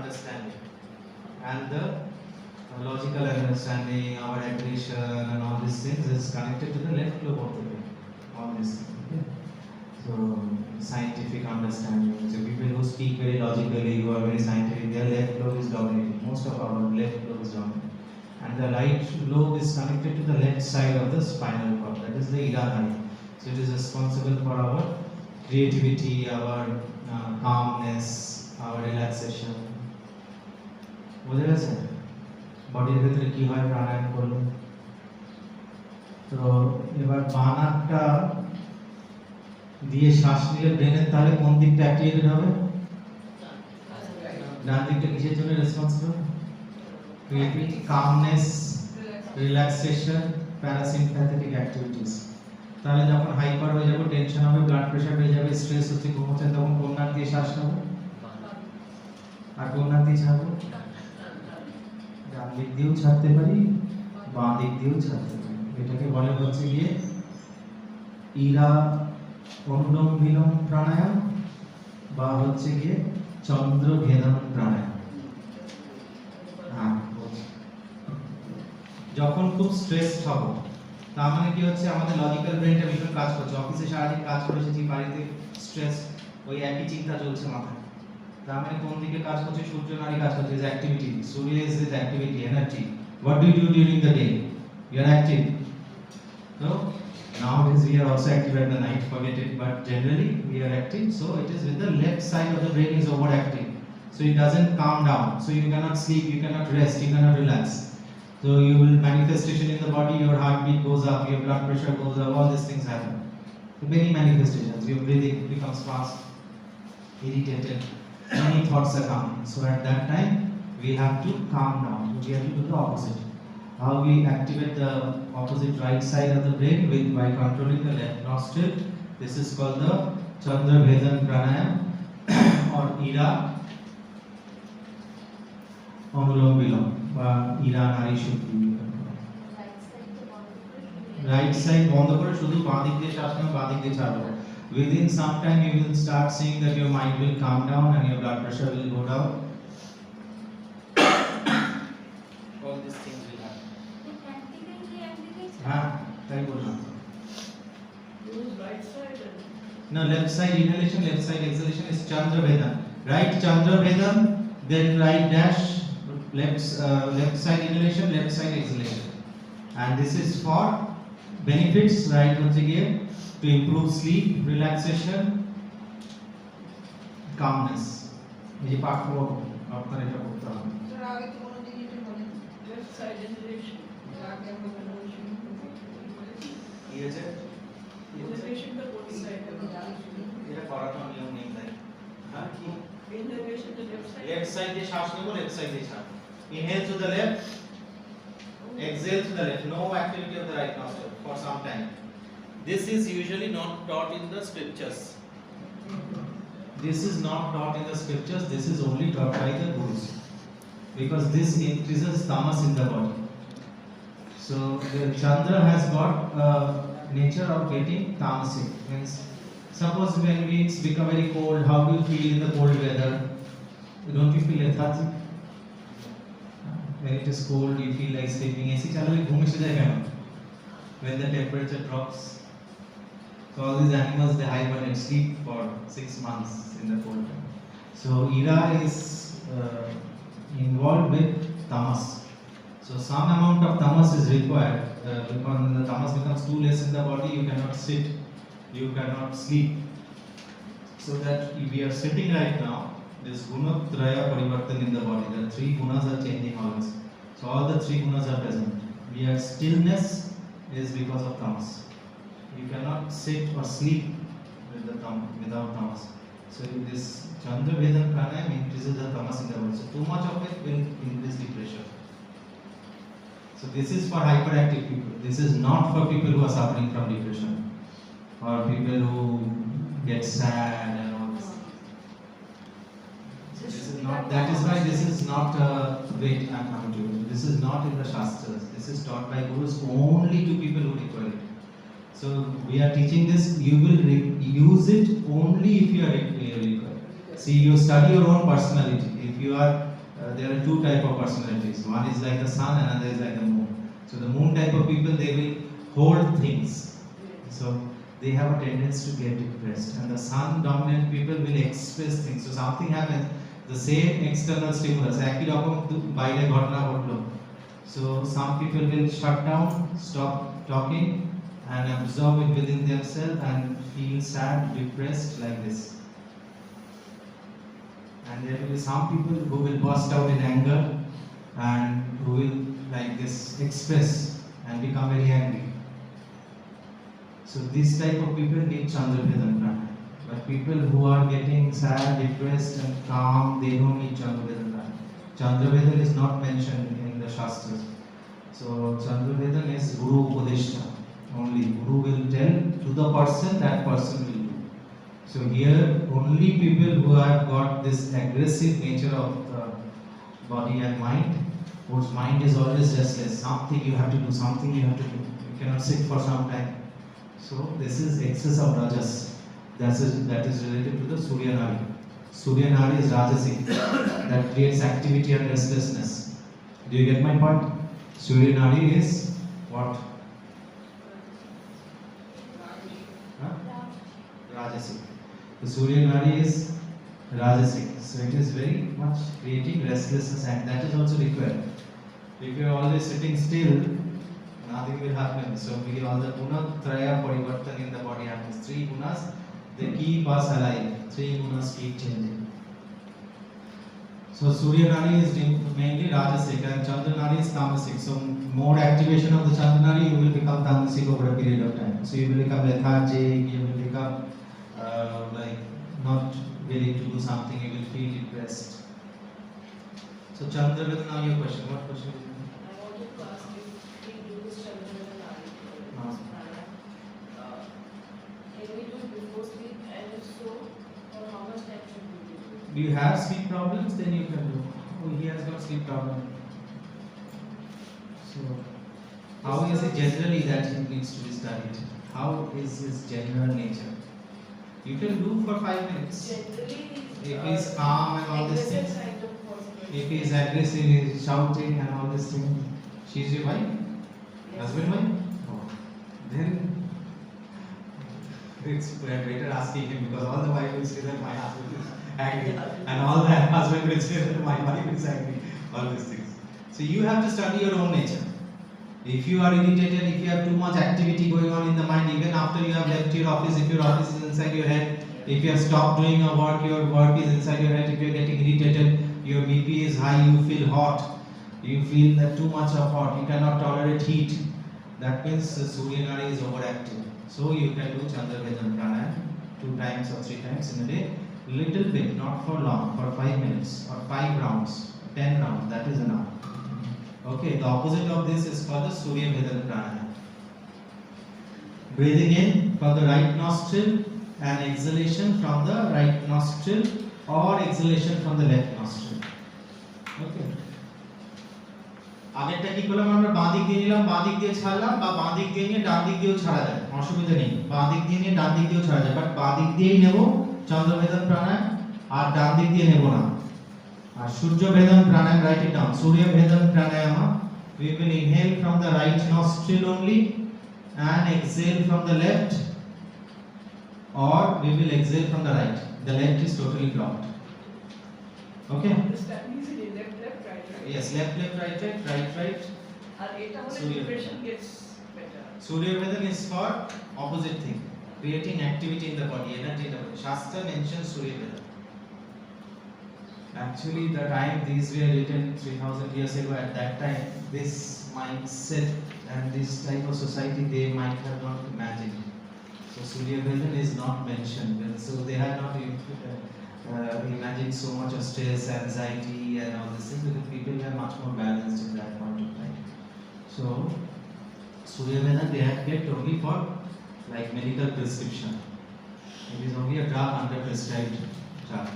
understanding, and the logical understanding, our aggression and all these things is connected to the left lobe of the brain. All these things. Okay? So scientific understanding. So people who speak very logically, who are very scientific, their left lobe is dominating. Most of our left lobe is dominating. And the right lobe is connected to the left side of the spinal cord. That is the Ida. So it is responsible for our creativity, our calmness, our relaxation. বুঝে গেছে বডির ভিতরে কি হয় প্রাণায়াম করলে তো এবার বাঁ নাকটা দিয়ে শ্বাস নিলে ব্রেনের তাহলে কোন দিকটা অ্যাক্টিভেটেড হবে ডান দিকটা কিসের জন্য responsible creativity calmness relaxation parasympathetic activities তাহলে যখন হাইপার হয়ে যাবে টেনশন হবে ব্লাড প্রেশার হয়ে যাবে স্ট্রেস হচ্ছে ঘুম হচ্ছে তখন কোন নাক দিয়ে শ্বাস নেব আর কোন নাক দিয়ে ছাড়বো ডান দিক দিয়েও ছাড়তে পারি বাঁ দিক দিয়েও ছাড়তে পারি এটাকে বলে হচ্ছে গিয়ে ইরা অনুলোম বিলোম প্রাণায়াম বা হচ্ছে গিয়ে চন্দ্র ভেদন প্রাণায়াম যখন খুব স্ট্রেসড হব তার মানে কি হচ্ছে আমাদের লজিক্যাল ব্রেনটা ভীষণ কাজ করছে অফিসে সারাদিন কাজ করে এসেছি বাড়িতে স্ট্রেস ওই একই চিন্তা চলছে মাথায় তার মানে কোন দিকে কাজ করছে সূর্য নাড়ি কাজ করছে ইজ অ্যাক্টিভিটি সূর্য is activity energy what do you do during the day you are active so nowadays we are also active at the night forget it but generally we are active so it is with the left side of the brain is overactive so it doesn't calm down so you cannot sleep you cannot rest you cannot relax so you will manifestation in the body your heartbeat goes up your blood pressure goes up all these things happen so many manifestations your breathing becomes fast irritated many thoughts are coming so at that time we have to calm down we have to do the opposite how we activate the opposite right side of the brain with by controlling the left nostril this is called the Chandra Vedan Pranayam or Ira Anulom Vilom বা Ira Nari Shuddhi right side বন্ধ করে শুধু বাঁ দিক দিয়ে শ্বাস নেব বাঁ দিক দিয়ে ছাড়বো within some time you will start seeing that your mind will calm down and your blood pressure will go down all these things will happen हाँ ताई बोलना no left side inhalation left side exhalation is Chandra Vedan right Chandra Vedan then right dash left side inhalation left side exhalation and this is for benefits right once again to improve sleep relaxation calmness ये पाठ को आपका रेटा होता है sir आगे तो बोलो जी ये बोले लेफ्ट साइड inhalation आगे हम लोग ये जे inhalation का कोई साइड है ये करा तो नियम नहीं है हां कि inhalation the left side দিয়ে শ্বাস নেব left side দিয়ে ছাড়ব inhale to the left exhale to the left no activity of the right nostril for some time this is usually not taught in the scriptures this is not taught in the scriptures this is only taught by the gurus because this increases tamas in the body so the Chandra has got nature of getting tamasic means suppose when it's become very cold how do you feel in the cold weather don't you feel lethargic when it is cold you feel like sleeping AC chalale ঘুম এসে যায় কেন when the temperature drops so all these animals they hibernate sleep for 6 months in the cold time so Ira is involved with tamas so some amount of tamas is required because when the tamas becomes too less in the body you cannot sit you cannot sleep so that if we are sitting right now this gunatraya parivartan in the body the three gunas are changing always so all the three gunas are present we are stillness is because of tamas you cannot sit or sleep with the without tamas so this Chandra Vedan Pranayam increases the tamas in the body so too much of it will increase the pressure so this is for hyperactive people this is not for people who are suffering from depression or people who get sad and all this this is not that is why this is not wait I'm coming to it this is not in the shastras this is taught by gurus only to people who require it so we are teaching this you will use it only if you are required see you study your own personality if you are, there are two type of personalities. One is like the sun, another is like the moon. So the moon type of people, they will hold things. So they have a tendency to get depressed, and the sun dominant people will express things. So something happens, the same external stimulus, একই রকম বাইরে ঘটনা ঘটলো. So some people will shut down, stop talking, and absorb it within themselves and feel sad, depressed like this. And there will be some people who will burst out in anger and who will like this express and become very angry. So this type of people need Chandra Vedan Pranayama. But people who are getting sad, depressed and calm, they don't need Chandra Vedan Pranayama. Chandra Vedan is not mentioned in the Shastras. So Chandra Vedan is Guru Upadeshta. Only Guru will tell to the person, that person will do. So here only people who have got this aggressive nature of the body and mind, whose mind is always restless, something you have to do, something you have to do. You cannot sit for some time. So this is excess of rajas. That is related to the Surya Nadi. Surya Nadi is rajasic. That creates activity and restlessness. Do you get my point? Surya Nadi is what? Huh? Rajasic. The Surya Nadi is rajasic. So it is very much creating restlessness, and that is also required. If you are always sitting still, nothing will happen. So we all the gunatraya parivartan in the body happens. 3 gunas, they keep us alive. 3 gunas keep changing. So Surya Nadi is mainly rajasic and Chandra Nadi is tamasic. So more activation of the Chandra Nadi, you will become tamasic over a period of time. So you will become lethargic, you will become like not willing to do something, you will feel depressed. So Chandra Vedan, now your question. What question? I wanted to ask you, we do this Chandra Vedan Pranayama. Can we do it before sleep, and if so, for how much time should we do it? Do you have sleep problems? Then you can do. Oh, he has got sleep problem. So, how is it generally that he needs to be studied? How is his general nature? You can do for 5 minutes. Generally, If he is calm and all this thing. kind of possibility. If he is aggressive, he is shouting and all this thing. She is your wife? Yes. Husband, wife? Oh. Then it's better asking him, because all the wife will say that my husband is angry, and all the husband will say that my wife is angry. All these things. So you have to study your own nature. If you are irritated, if you have too much activity going on in the mind, even after you have left your office, if your office is inside your head, if you have stopped doing your work is inside your head, if you are getting irritated, your BP is high, you feel hot, you feel that too much of hot, you cannot tolerate heat, that means the Surya Nadi is overactive. So you can do Chandra Vedan Pranayama 2 times or 3 times in a day, little bit, not for long, for 5 minutes or 5 rounds, 10 rounds, that is enough. Okay, the opposite of this is called the Surya Vedan Pranayama. Breathing in from the right nostril and exhalation from the right nostril, or exhalation from the left nostril. Okay. আগেরটা কি করলাম আমরা, বাঁ দিক দিয়ে নিলাম, বাঁ দিক দিয়ে ছাড়লাম, বা বাঁ দিক দিয়ে নিয়ে ডান দিক দিয়েও ছাড়া যায়, অসুবিধা নেই। বাঁ দিক দিয়ে নিয়ে ডান দিক দিয়েও ছাড়া যায়, বাট বাঁ দিক দিয়েই নেব চন্দ্র ভেদন প্রাণায়াম, আর ডান দিক দিয়ে নেব না। আর সূর্য ভেদন প্রাণায়াম, write it down. Surya Vedam Pranayama, we will inhale from the right nostril only and exhale from the left, or we will exhale from the right. The left is totally blocked. Okay? Understand easily, left, right. Yes, left, right. And it all Surya. depression gets better. Surya Vedam is for opposite thing, creating activity in the body, energy in the body. Shastra mentions Surya Vedam. Actually, the time these were written 3000 years ago, at that time, this mindset and this type of society they might have not imagined. So Surya Vedam is not mentioned. So they had not imagined so much of stress, anxiety, and all this thing, because people were much more balanced in that point of time. So Surya Vedam they had kept only for like medical prescription. It is only a drug under prescribed drug.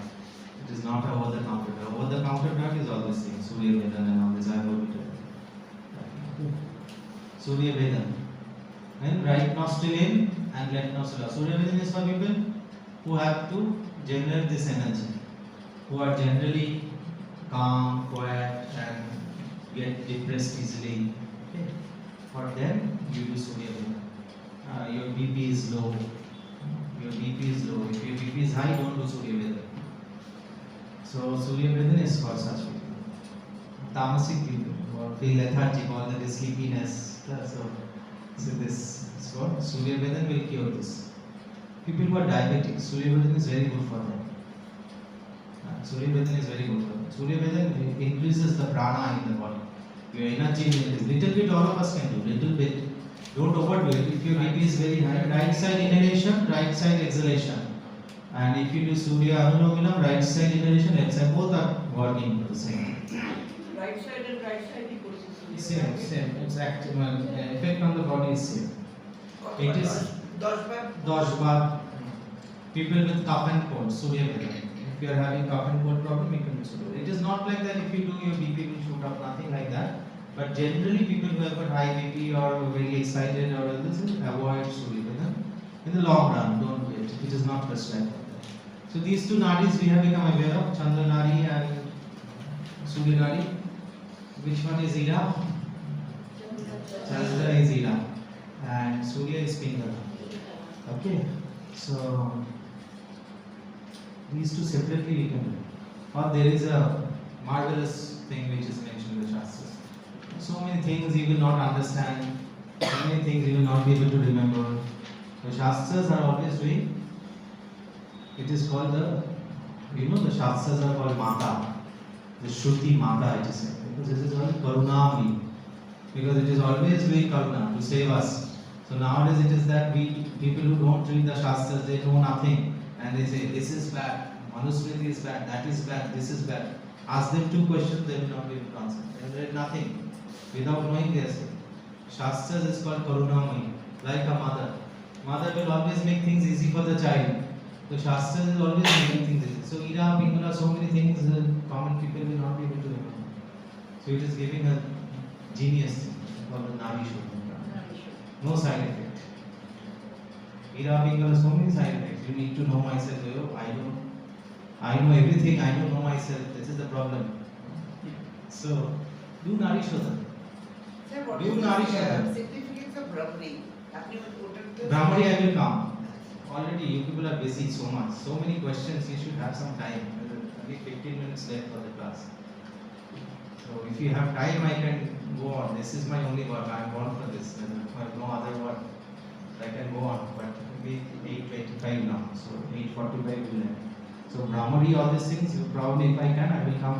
It is not over the counter drug. Over the counter drug is all this thing, Surya Vedam and all this. I have already told you. Surya Vedam. And right nostril in and left nostril out. Surya Vedam is for people who have to generate this energy, who are generally calm, quiet, and get depressed easily. Okay. For them, you do Surya Vedana. Your BP is low. Your BP is low. If your BP is high, don't do Surya Vedana. So Surya Vedana is for such people. Tamasic people or feel lethargic, all that is sleepiness. So this is what Surya Vedana will cure this. People who are diabetic, Surya Vedana is very good for them. Surya Vedana is very good for them. Surya Vedana increases the prana in the body. Your energy is little bit, all of us can do, little bit. Don't overdo it. If your BP is very high, right side inhalation, right side exhalation. And if you do Surya Anulom Vilam, right side inhalation, left side, both are working for the same. Right side and right side equals to Same. It's active. Effect on the body is same. It is Doshbar. People with cough and cold, Surya Vedana. If you are having cough and cold problem, you can do Surya. It is not like that if you do your BP will shoot up, nothing like that. But generally, people who have got high BP or very excited or this, avoid Surya Vedana. In the long run, don't do it. It is not prescribed. So these two nadis we have become aware of, Chandra Nadi and Surya Nadi. Which one is Ida? Chandra is Ida and Surya is Pingala. Okay, so these two separately we can do. Or there is a marvelous thing which is mentioned in the Shastras. So many things you will not understand, so many things you will not be able to remember. The Shastras are always doing. It is called the Shastras are called Mata. The Shruti Mata, it is said. Because this is all Karunami. Because it is always doing Karuna to save us. So nowadays it is that people who don't read the Shastras, they know nothing. And they say, this is bad, Manusmriti is bad, that is bad, this is bad. Ask them two questions, they will not be able to answer. They read nothing. Without knowing they say. Shastras is called Karunami, like a mother. Mother will always make things easy for the child. So Shastras is always making things easy. So Ira, Pingala, so many things common people will not be able to remember. So it is giving a genius thing called the Nadi Shodha. No side effect. Ira, Pingala, so many side effects. You need to know myself. I know everything. I don't know myself. This is the problem. So do Nadi Shodha. Sir, what Do is Nadi the Shodha. significance of Brahmari? Brahmari, I will come. Already you people are busy so much. So many questions, you should have some time. Only 15 minutes left for the class. So if you have time, I can go on. This is my only work. I am born for this. For no other work. I can go on. But maybe 8:25 now. So 8:45 will end. So Brahmari, all these things, you probably, if I can, I will come.